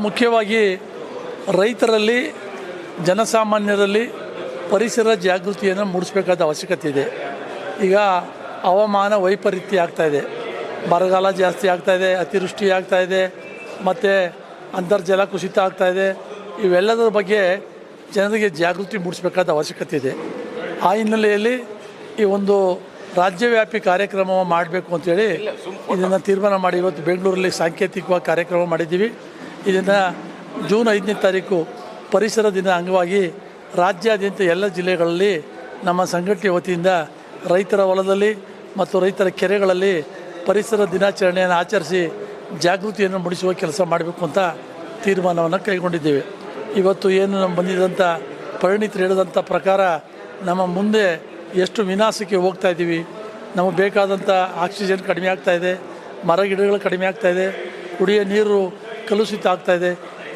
ಮುಖ್ಯವಾಗಿ ರೈತರಲ್ಲಿ, ಜನಸಾಮಾನ್ಯರಲ್ಲಿ ಪರಿಸರ ಜಾಗೃತಿಯನ್ನು ಮೂಡಿಸಬೇಕಾದ ಅವಶ್ಯಕತೆ ಇದೆ. ಈಗ ಹವಾಮಾನ ವೈಪರೀತ್ಯ ಆಗ್ತಾಯಿದೆ, ಬರಗಾಲ ಜಾಸ್ತಿ ಆಗ್ತಾಯಿದೆ, ಅತಿವೃಷ್ಟಿ ಆಗ್ತಾಯಿದೆ, ಮತ್ತು ಅಂತರ್ಜಲ ಕುಸಿತ ಆಗ್ತಾಯಿದೆ. ಇವೆಲ್ಲದರ ಬಗ್ಗೆ ಜನರಿಗೆ ಜಾಗೃತಿ ಮೂಡಿಸಬೇಕಾದ ಅವಶ್ಯಕತೆ ಇದೆ. ಆ ಹಿನ್ನೆಲೆಯಲ್ಲಿ ಈ ಒಂದು ರಾಜ್ಯವ್ಯಾಪಿ ಕಾರ್ಯಕ್ರಮ ಮಾಡಬೇಕು ಅಂತೇಳಿ ಇದನ್ನು ತೀರ್ಮಾನ ಮಾಡಿ ಇವತ್ತು ಬೆಂಗಳೂರಲ್ಲಿ ಸಾಂಕೇತಿಕವಾಗಿ ಕಾರ್ಯಕ್ರಮ ಮಾಡಿದ್ದೀವಿ. ಇದನ್ನು ಜೂನ್ 5ನೇ ತಾರೀಕು ಪರಿಸರ ದಿನ ಅಂಗವಾಗಿ ರಾಜ್ಯಾದ್ಯಂತ ಎಲ್ಲ ಜಿಲ್ಲೆಗಳಲ್ಲಿ ನಮ್ಮ ಸಂಘಟನೆ ವತಿಯಿಂದ ರೈತರ ಹೊಲದಲ್ಲಿ ಮತ್ತು ರೈತರ ಕೆರೆಗಳಲ್ಲಿ ಪರಿಸರ ದಿನಾಚರಣೆಯನ್ನು ಆಚರಿಸಿ ಜಾಗೃತಿಯನ್ನು ಮೂಡಿಸುವ ಕೆಲಸ ಮಾಡಬೇಕು ಅಂತ ತೀರ್ಮಾನವನ್ನು ಕೈಗೊಂಡಿದ್ದೇವೆ. ಇವತ್ತು ಏನು ನಮ್ಮ ಬಂದಿದ್ದಂಥ ಪರಿಣಿತರು ಹೇಳಿದಂಥ ಪ್ರಕಾರ ನಮ್ಮ ಮುಂದೆ ಎಷ್ಟು ವಿನಾಶಕ್ಕೆ ಹೋಗ್ತಾ ಇದ್ದೀವಿ, ನಮಗೆ ಬೇಕಾದಂಥ ಆಕ್ಸಿಜನ್ ಕಡಿಮೆ ಆಗ್ತಾಯಿದೆ, ಮರ ಗಿಡಗಳು ಕಡಿಮೆ ಆಗ್ತಾಯಿದೆ, ಕುಡಿಯೋ ನೀರು ಕಲುಷಿತ ಆಗ್ತಾಯಿದೆ.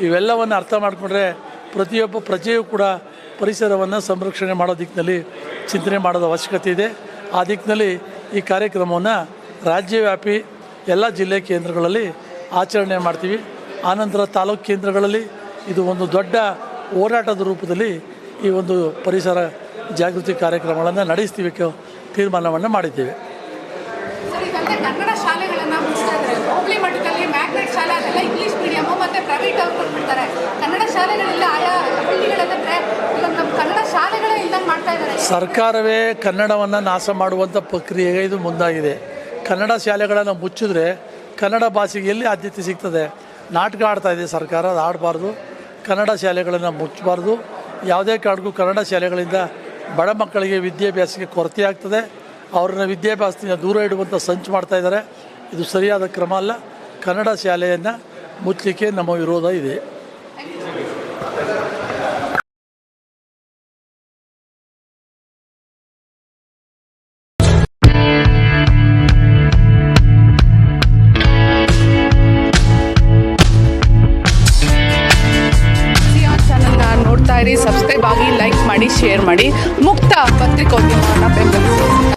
ಇವೆಲ್ಲವನ್ನು ಅರ್ಥ ಮಾಡಿಕೊಂಡ್ರೆ ಪ್ರತಿಯೊಬ್ಬ ಪ್ರಜೆಯೂ ಕೂಡ ಪರಿಸರವನ್ನು ಸಂರಕ್ಷಣೆ ಮಾಡೋ ದಿಕ್ಕಿನಲ್ಲಿ ಚಿಂತನೆ ಮಾಡೋದು ಅವಶ್ಯಕತೆ ಇದೆ. ಆ ದಿಕ್ಕಿನಲ್ಲಿ ಈ ಕಾರ್ಯಕ್ರಮವನ್ನು ರಾಜ್ಯವ್ಯಾಪಿ ಎಲ್ಲ ಜಿಲ್ಲೆ ಕೇಂದ್ರಗಳಲ್ಲಿ ಆಚರಣೆ ಮಾಡ್ತೀವಿ. ಆನಂತರ ತಾಲೂಕು ಕೇಂದ್ರಗಳಲ್ಲಿ ಇದು ಒಂದು ದೊಡ್ಡ ಹೋರಾಟದ ರೂಪದಲ್ಲಿ ಈ ಒಂದು ಪರಿಸರ ಜಾಗೃತಿ ಕಾರ್ಯಕ್ರಮಗಳನ್ನು ನಡೆಸ್ತೀವಿ ತೀರ್ಮಾನವನ್ನು ಮಾಡಿದ್ದೇವೆ. ಕನ್ನಡ ಶಾಲೆಗಳನ್ನು ಹೋಬಳಿ ಮಟ್ಟದಲ್ಲಿ ಮ್ಯಾಗ್ನೆಟ್ ಶಾಲೆ ಅದೆಲ್ಲ ಇಂಗ್ಲೀಷ್ ಮೀಡಿಯಮು ಮತ್ತು ಪ್ರೈವೇಟ್ ಅವ್ರು ಕೊಟ್ಬಿಡ್ತಾರೆ. ಕನ್ನಡ ಶಾಲೆಗಳಿಲ್ಲ, ಆಯಾ ಹಳ್ಳಿಗಳಂದರೆ ನಮ್ಮ ಕನ್ನಡ ಶಾಲೆಗಳೇ ಇಲ್ದಂಗೆ ಮಾಡ್ತಾ ಇದ್ದಾರೆ. ಸರ್ಕಾರವೇ ಕನ್ನಡವನ್ನು ನಾಶ ಮಾಡುವಂಥ ಪ್ರಕ್ರಿಯೆಗೆ ಇದು ಮುಂದಾಗಿದೆ. ಕನ್ನಡ ಶಾಲೆಗಳನ್ನು ಮುಚ್ಚಿದ್ರೆ ಕನ್ನಡ ಭಾಷೆಗೆ ಎಲ್ಲಿ ಆದ್ಯತೆ ಸಿಗ್ತದೆ? ನಾಟಕ ಆಡ್ತಾ ಇದೆ ಸರ್ಕಾರ, ಅದು ಆಡಬಾರ್ದು. ಕನ್ನಡ ಶಾಲೆಗಳನ್ನು ಮುಚ್ಚಬಾರ್ದು. ಯಾವುದೇ ಕಾರಣಕ್ಕೂ ಕನ್ನಡ ಶಾಲೆಗಳಿಂದ ಬಡ ಮಕ್ಕಳಿಗೆ ವಿದ್ಯಾಭ್ಯಾಸಕ್ಕೆ ಕೊರತೆ ಆಗ್ತದೆ. ಅವ್ರನ್ನ ವಿದ್ಯಾಭ್ಯಾಸದಿಂದ ದೂರ ಇಡುವಂಥ ಸಂಚು ಮಾಡ್ತಾಯಿದ್ದಾರೆ. ಇದು ಸರಿಯಾದ ಕ್ರಮ ಅಲ್ಲ. ಕನ್ನಡ ಶಾಲೆಯನ್ನು ಮುಚ್ಚಲಿಕ್ಕೆ ನಮ್ಮ ವಿರೋಧ ಇದೆ. ಸಬ್ಸ್ಕ್ರೈಬ್ ಆಗಿ, ಲೈಕ್ ಮಾಡಿ, ಶೇರ್ ಮಾಡಿ. ಮುಕ್ತ ಪತ್ರಿಕೋದ್ಯಮವನ್ನು ಬೆಂಬಲಿಸಿ.